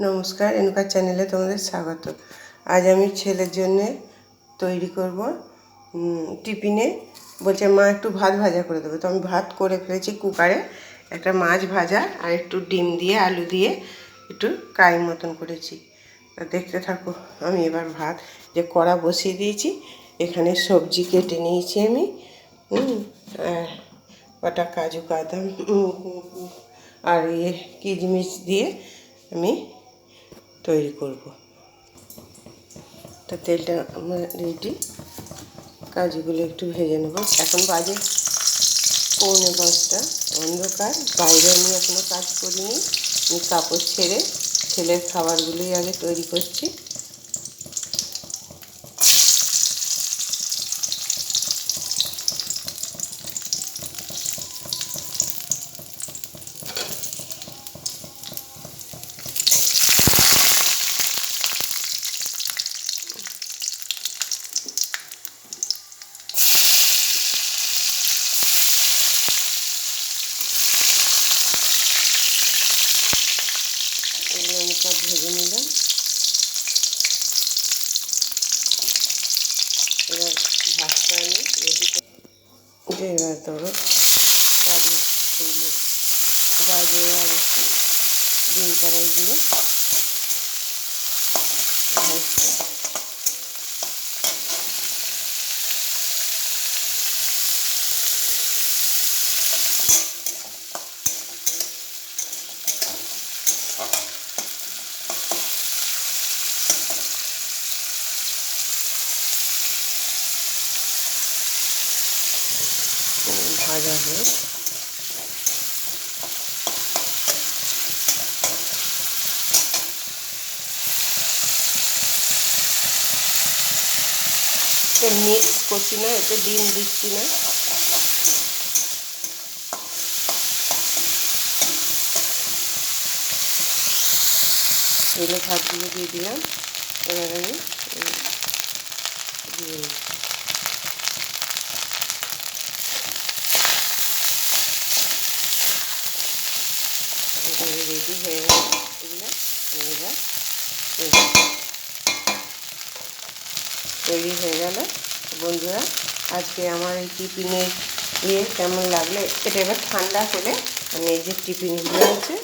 নমস্কার, রেণুকা চ্যানেলে তোমাদের স্বাগত। আজ আমি ছেলের জন্যে তৈরি করব টিফিনে। বলছে মা একটু ভাত ভাজা করে দেবে, তো আমি ভাত করে ফেলেছি কুকারে। একটা মাছ ভাজা আর একটু ডিম দিয়ে আলু দিয়ে একটু ফ্রাই মতন করেছি। দেখতে থাকো। আমি এবার ভাত যে কড়া বসিয়ে দিয়েছি, এখানে সবজি কেটে নিয়েছি আমি, আর কটা কাজু বাদাম আর কিশমিশ দিয়ে আমি তৈরি করব। তা তেলটা আমার রেডি, কাজুগুলো একটু ভেজে নেব। এখন বাজে 4:45, অন্ধকার, বাইরে আমি এখনও কাজ করিনি। আমি কাপড় ছেড়ে ছেলের খাবারগুলোই আগে তৈরি করছি। এগুলো আমি সব ভেজে নিলাম। এবার ভাতটা আমি রেডি করে এবার ধরো গাজর আর ডিম কড়াইগুলো ভাজতে। ভাজা হোক। মিক্স করছি না, এতে ডিম দিচ্ছি না। তেলে ভাতগুলো দিয়ে দিলাম। এবার আমি দিয়ে রেডি হয়ে গেল এগুলো। এবার তৈরি হয়ে গেল। বন্ধুরা, আজকে আমার এই টিফিনের কেমন লাগলো, এটা এবার ঠান্ডা হলে আমি এই যে টিফিনগুলো আছে,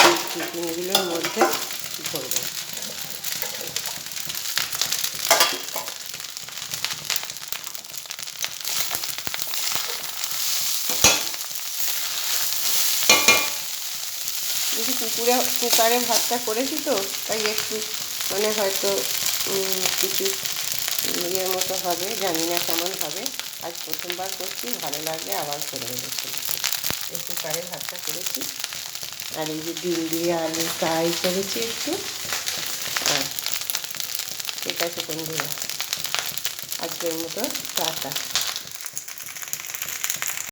এই টিফিনগুলোর মধ্যে ভরবো। দেখি কুকারে ভাতটা করেছি তো, তাই একটু হয়তো কিছু ইয়ের মতো হবে, জানি না কেমন হবে। আজ প্রথমবার করছি, ভালো লাগলে আবার করে দেবো। এই কুকারে ভাতটা করেছি, আর এই যে ডিম দিয়ে আলু ফ্রাই করেছি একটু। হ্যাঁ, ঠিক আছে বন্ধুরা, আজকের মতো টাটা।